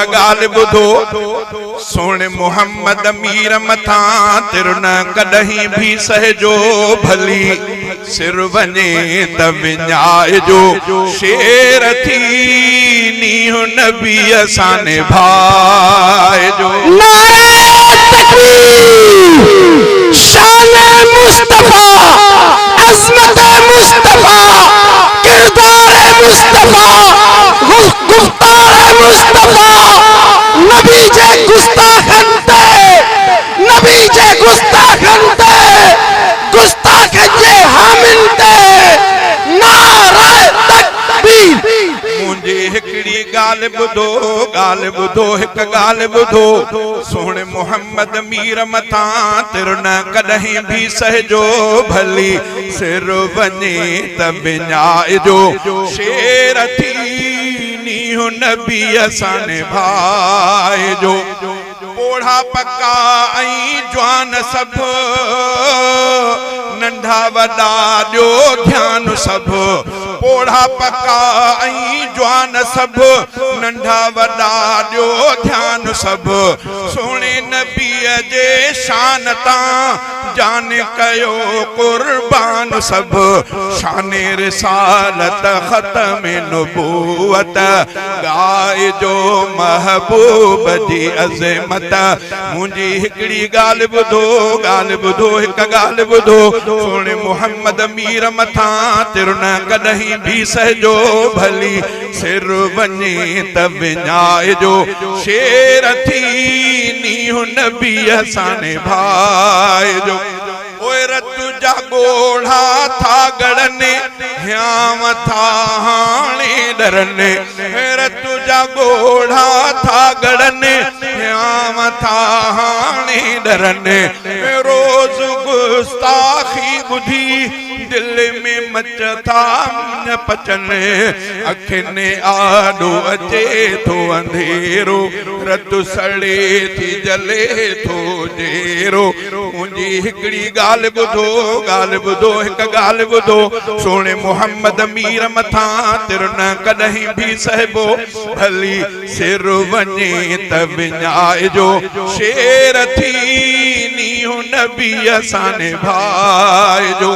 हिक गाल बुधो सोने मोहम्मद मीर मथा तिर न कदहीं भी सहजो भली सिर वने त विञाइजो शेर थी नीहु नबी असाने भाइजो शान मुस्तफा अज़मत मुस्तफा किरदार मुस्तफा गुफ्तार मुस्तफा नबी जे गुस्ताखन ते गुस्ताख जे हामिल ते नारे तकबीर मुझे हिकड़ी गाल बुधो हिक गाल बुधो सोने मोहम्मद मीर मथा तिर न कदहीं भी सहजो भली सिर वने त विञाइजो शेर थी नीहु नबी असाने भाइजो पोढ़ा पक्का ऐं जवान सब नंढा वॾा ॾियो ध्यान सब पोढ़ा पक्का ऐं जवान सब नंढा वॾा ॾियो ध्यान सब सोने नबीअ जे शान तां जान कयो कुर्बान सब शाने रिसालत ख़त्म नबूवत गाइजो महबूब जी अज़मत मुंजी हिकड़ी गाल बुधो हिक गाल बुधो सोने मोहम्मद मीर मथा तिर न कदहीं भी सहजो भली सिर वने त विञाइजो शेर थी नीहु नबी असाने भाइजो ओए रतु जा गोढ़ा था गड़ने ह्याम था हाणे डरने रतु जा गोढ़ा था गड़ने ह्याम था हाणे डरने रोज गुस्ताखी बुधी दिल में मच था न पचने अखिने आडो अचे थो अंधेरो रतु सड़े थी जले थो जेरो मुंजी हिकड़ी गाल बुधो हिक गाल बुधो सोने मोहम्मद मीर मथा तिर न कदहीं भी सहबो भली सिर वने त विञाइजो शेर थी नीहु नबी असाने भाइजो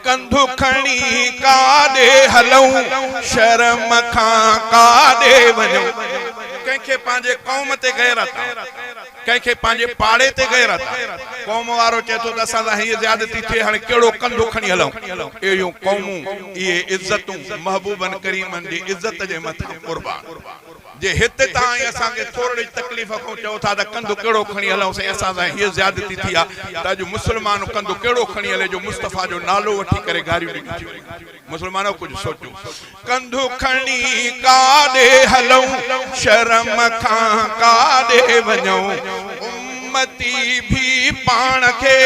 कंधु खणी काॾे हलऊं शर्म खां काॾे वञूं कंहिंखे पंहिंजे क़ौम ते गैरत कंहिंखे पंहिंजे पाड़े ते गैरत क़ौम वारो चए थो त असां सां हीअ ज़्यादती थिए हाणे कहिड़ो कंधु खणी हलऊं अहिड़ियूं क़ौमूं इहे इज़तूं महबूबन करीमन जी इज़त जे मथां कुर्बान जे हिते ताईं असांखे थोरी तकलीफ़ खां चओ था त कंधु कहिड़ो खणी हलऊं साईं असां सां हीअ ज़्यादती थी आहे त अॼु मुस्लमान कंधु कहिड़ो खणी हले जो मुस्तफ़ा जो नालो वठी करे गारियूं ॾिनियूं मुस्लमानो कुछ सोचो कंधु खणी काॾे हलऊं शर्म खां काॾे वञूं उम्मती भी पाण खे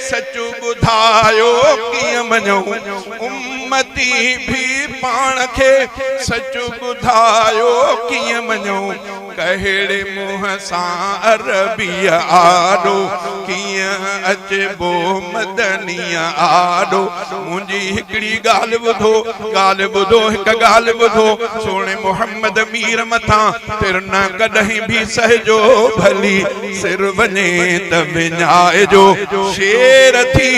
सच ॿुधायो कीअं मञूं उम्मती भी पाण खे सच ॿुधायो कीअं मञूं कहिड़े मुंहं सां अरबी आॾो कीअं अचबो मदनीअ आॾो मुंहिंजी हिकड़ी ॻाल्हि ॿुधो हिक ॻाल्हि ॿुधो सोने मोहम्मद मीर मथां तिर न कॾहिं भी सहजो भली सिर वने त विञाइजो शेर थी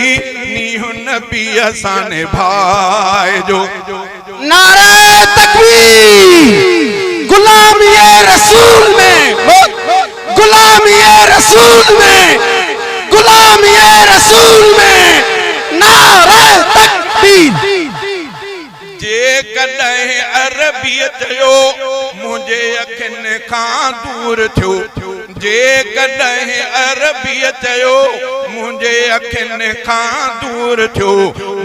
नीहु नबी असाने भाइजो नारे तकबीर गुलामी रसूल में नारे तकबीर जे कॾहिं अरबियत जो मुंहिंजे अखियुनि खां दूर थियो जे कॾहिं अरबियत जो मुंहिंजे अखियुनि खां दूर थियो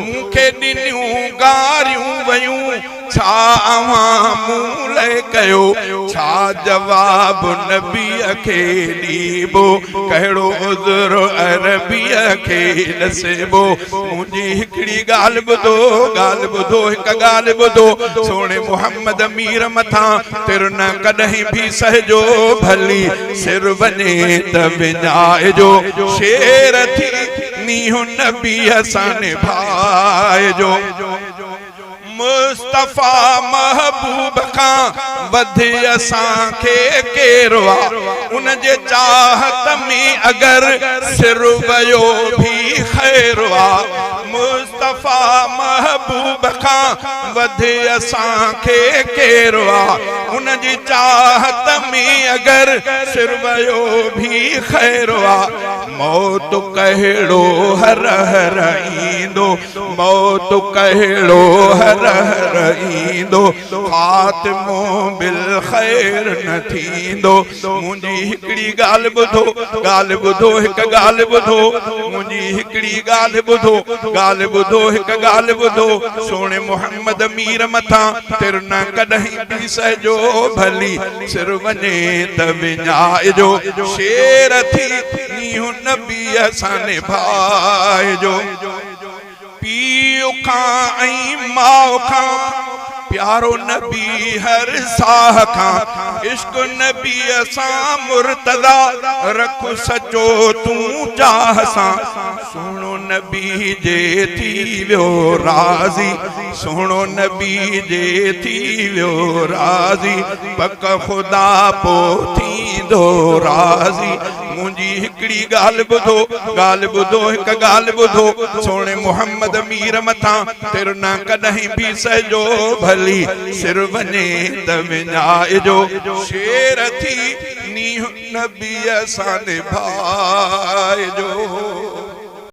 मूंखे ॾिनियूं गारियूं वयूं छा अवां मूं लाइ कयो छा जवाब नबीअ खे ॾीबो कहिड़ो उज़र अरबीअ खे ॾसेबो मुंहिंजी हिकड़ी ॻाल्हि ॿुधो हिक ॻाल्हि ॿुधो सोने मोहम्मद मीर मथां तिर न कॾहिं भी सहजो भली सिर वने त विञाइजो शेर थी नीहु नबी असाने भाइजो मुस्तफ़ा महबूब खां वधि असांखे केरु आहे उन जे चाहत में अगरि सिर वियो भी ख़ैर आहे मुस्तफ़ा महबूब खां वधि असांखे केरु आहे उन जी चाहत में अगरि सिर वियो भी ख़ैर आहे मौत कहिड़ो हर हर ईंदो मौत कहिड़ो हर हर ईंदो ख़ात्मो बिल ख़ैर न थींदो मुंहिंजी हिकिड़ी ॻाल्हि ॿुधो हिकु ॻाल्हि ॿुधो मुंहिंजी हिकिड़ी ॻाल्हि ॿुधो हिकु ॻाल्हि ॿुधो सोणे मोहम्मद मीर मथां तिर न कॾहिं बि सहजो भली सिर वञे त विञाइजो शेर थी नीहु नबी असां निभाइजो पीउ खां ऐं माउ खां प्यारो नबी हर साह खां इश्क नबी असां मुर्तदा रखो सचो तूं चाह सां सुहिणो नबी जे थी वियो राज़ी सुहिणो नबी जे थी वियो राज़ी पक ख़ुदा पो थींदो राज़ी मुंहिंजी हिकिड़ी ॻाल्हि ॿुधो हिकु ॻाल्हि ॿुधो सोणे मोहम्मद मीर मथां तिर न कॾहिं बि सहजो भली सिर वञे त विञाइजो शेर थी नीहु नबी असां निभाइजो।